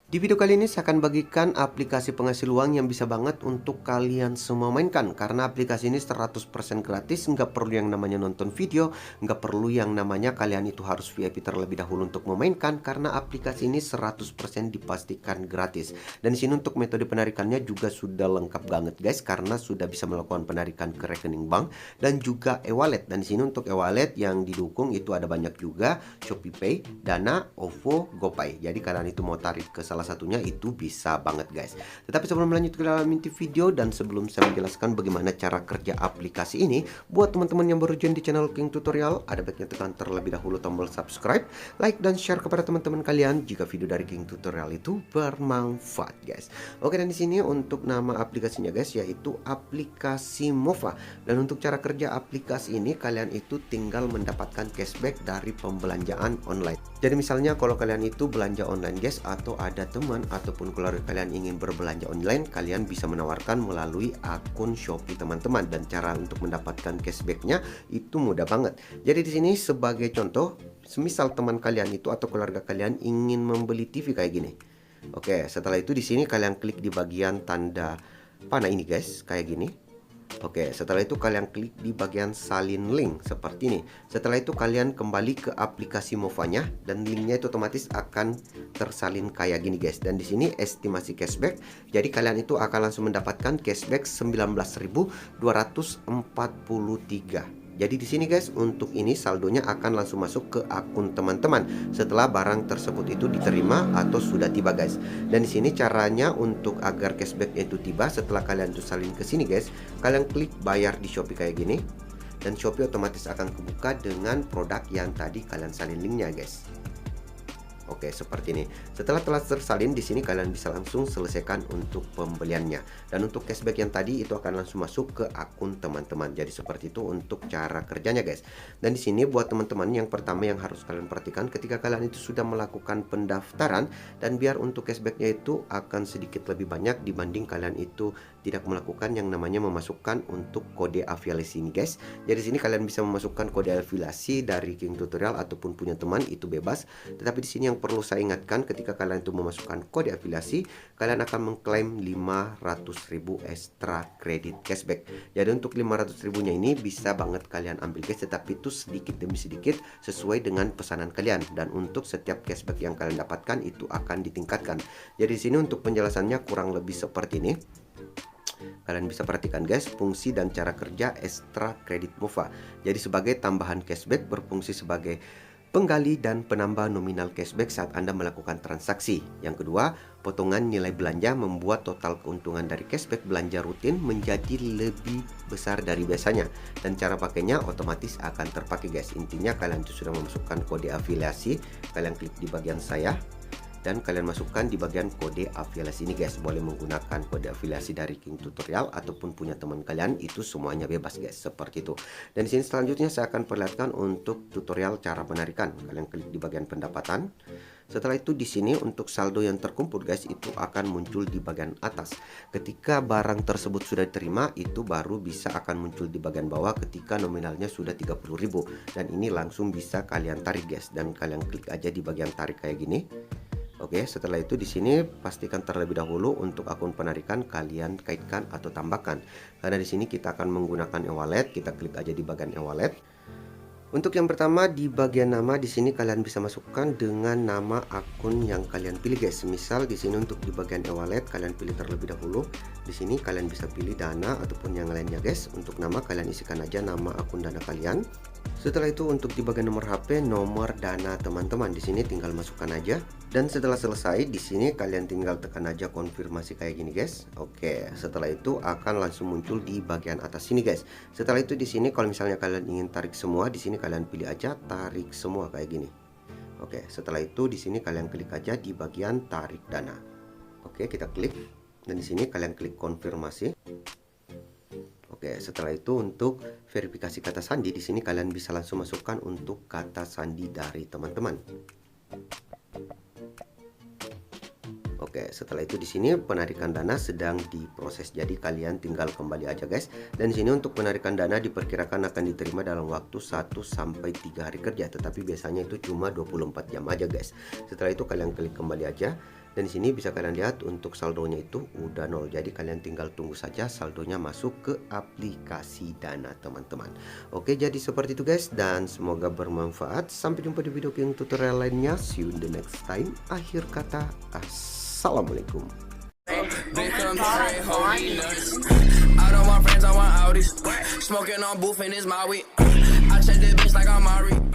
Di video kali ini saya akan bagikan aplikasi penghasil uang yang bisa banget untuk kalian semua mainkan. Karena aplikasi ini 100% gratis, nggak perlu yang namanya nonton video, nggak perlu yang namanya kalian itu harus VIP terlebih dahulu untuk memainkan. Karena aplikasi ini 100% dipastikan gratis. Dan di sini untuk metode penarikannya juga sudah lengkap banget guys, karena sudah bisa melakukan penarikan ke rekening bank dan juga e-wallet. Dan di sini untuk e-wallet yang didukung itu ada banyak juga, ShopeePay, Dana, OVO, GoPay. Jadi kalian itu mau tarik ke salah satunya itu bisa banget guys. Tetapi sebelum lanjut ke dalam inti video dan sebelum saya menjelaskan bagaimana cara kerja aplikasi ini, buat teman-teman yang baru join di channel King Tutorial, ada baiknya tekan terlebih dahulu tombol subscribe, like dan share kepada teman-teman kalian jika video dari King Tutorial itu bermanfaat guys. Oke, dan di sini untuk nama aplikasinya guys yaitu aplikasi Mova. Dan untuk cara kerja aplikasi ini kalian itu tinggal mendapatkan cashback dari pembelanjaan online. Jadi misalnya kalau kalian itu belanja online guys, atau ada teman ataupun keluarga kalian ingin berbelanja online, kalian bisa menawarkan melalui akun Shopee teman-teman. Dan cara untuk mendapatkan cashbacknya itu mudah banget. Jadi di sini sebagai contoh, semisal teman kalian itu atau keluarga kalian ingin membeli TV kayak gini. Oke, setelah itu di sini kalian klik di bagian tanda panah ini guys, kayak gini. Oke, setelah itu kalian klik di bagian salin link seperti ini. Setelah itu kalian kembali ke aplikasi Movanya dan linknya itu otomatis akan tersalin kayak gini guys. Dan di sini estimasi cashback. Jadi kalian itu akan langsung mendapatkan cashback 19.243. Jadi di sini guys, untuk ini saldonya akan langsung masuk ke akun teman-teman setelah barang tersebut itu diterima atau sudah tiba guys. Dan di sini caranya untuk agar cashback itu tiba, setelah kalian tuh salin ke sini guys, kalian klik bayar di Shopee kayak gini. Dan Shopee otomatis akan kebuka dengan produk yang tadi kalian salin linknya guys. Oke, seperti ini. Setelah telah tersalin di sini kalian bisa langsung selesaikan untuk pembeliannya. Dan untuk cashback yang tadi itu akan langsung masuk ke akun teman-teman. Jadi seperti itu untuk cara kerjanya guys. Dan di sini buat teman-teman yang pertama yang harus kalian perhatikan ketika kalian itu sudah melakukan pendaftaran, dan biar untuk cashbacknya itu akan sedikit lebih banyak dibanding kalian itu tidak melakukan yang namanya memasukkan untuk kode afiliasi ini guys. Jadi sini kalian bisa memasukkan kode afiliasi dari King Tutorial ataupun punya teman, itu bebas. Tetapi di sini yang perlu saya ingatkan, ketika kalian itu memasukkan kode afiliasi, kalian akan mengklaim 500.000 extra kredit cashback. Jadi untuk 500.000 nya ini bisa banget kalian ambil guys, tetapi itu sedikit demi sedikit sesuai dengan pesanan kalian. Dan untuk setiap cashback yang kalian dapatkan itu akan ditingkatkan. Jadi di sini untuk penjelasannya kurang lebih seperti ini. Kalian bisa perhatikan guys, fungsi dan cara kerja Extra Credit Mova. Jadi sebagai tambahan cashback, berfungsi sebagai penggali dan penambah nominal cashback saat Anda melakukan transaksi. Yang kedua, potongan nilai belanja membuat total keuntungan dari cashback belanja rutin menjadi lebih besar dari biasanya. Dan cara pakainya otomatis akan terpakai guys. Intinya kalian sudah memasukkan kode afiliasi, kalian klik di bagian saya dan kalian masukkan di bagian kode afiliasi ini guys. Boleh menggunakan kode afiliasi dari King Tutorial ataupun punya teman kalian, itu semuanya bebas guys, seperti itu. Dan di sini selanjutnya saya akan perlihatkan untuk tutorial cara penarikan. Kalian klik di bagian pendapatan. Setelah itu di sini untuk saldo yang terkumpul guys itu akan muncul di bagian atas. Ketika barang tersebut sudah diterima, itu baru bisa akan muncul di bagian bawah ketika nominalnya sudah 30.000. Dan ini langsung bisa kalian tarik guys. Dan kalian klik aja di bagian tarik kayak gini. Oke, setelah itu di sini pastikan terlebih dahulu untuk akun penarikan kalian kaitkan atau tambahkan. Karena di sini kita akan menggunakan e-wallet, kita klik aja di bagian e-wallet. Untuk yang pertama di bagian nama, di sini kalian bisa masukkan dengan nama akun yang kalian pilih guys. Misal di sini untuk di bagian e-wallet kalian pilih terlebih dahulu. Di sini kalian bisa pilih Dana ataupun yang lainnya guys. Untuk nama kalian isikan aja nama akun Dana kalian. Setelah itu untuk di bagian nomor HP, nomor Dana teman-teman di sini tinggal masukkan aja. Dan setelah selesai di sini kalian tinggal tekan aja konfirmasi kayak gini guys. Oke, setelah itu akan langsung muncul di bagian atas sini guys. Setelah itu di sini kalau misalnya kalian ingin tarik semua, di sini kalian pilih aja tarik semua kayak gini. Oke, setelah itu di sini kalian klik aja di bagian tarik dana. Oke, kita klik dan di sini kalian klik konfirmasi. Oke, setelah itu untuk verifikasi kata sandi di sini kalian bisa langsung masukkan untuk kata sandi dari teman-teman. Oke, setelah itu di sini penarikan dana sedang diproses. Jadi kalian tinggal kembali aja guys. Dan di sini untuk penarikan dana diperkirakan akan diterima dalam waktu 1 sampai 3 hari kerja, tetapi biasanya itu cuma 24 jam aja guys. Setelah itu kalian klik kembali aja. Dan di sini bisa kalian lihat untuk saldonya itu udah 0. Jadi kalian tinggal tunggu saja saldonya masuk ke aplikasi Dana teman-teman. Oke, jadi seperti itu guys, dan semoga bermanfaat. Sampai jumpa di video yang tutorial lainnya. See you in the next time. Akhir kata, assalamualaikum. I don't want friends, I want Audis. Smoking on booth and it's my weed. I check this bitch like I'm Mari.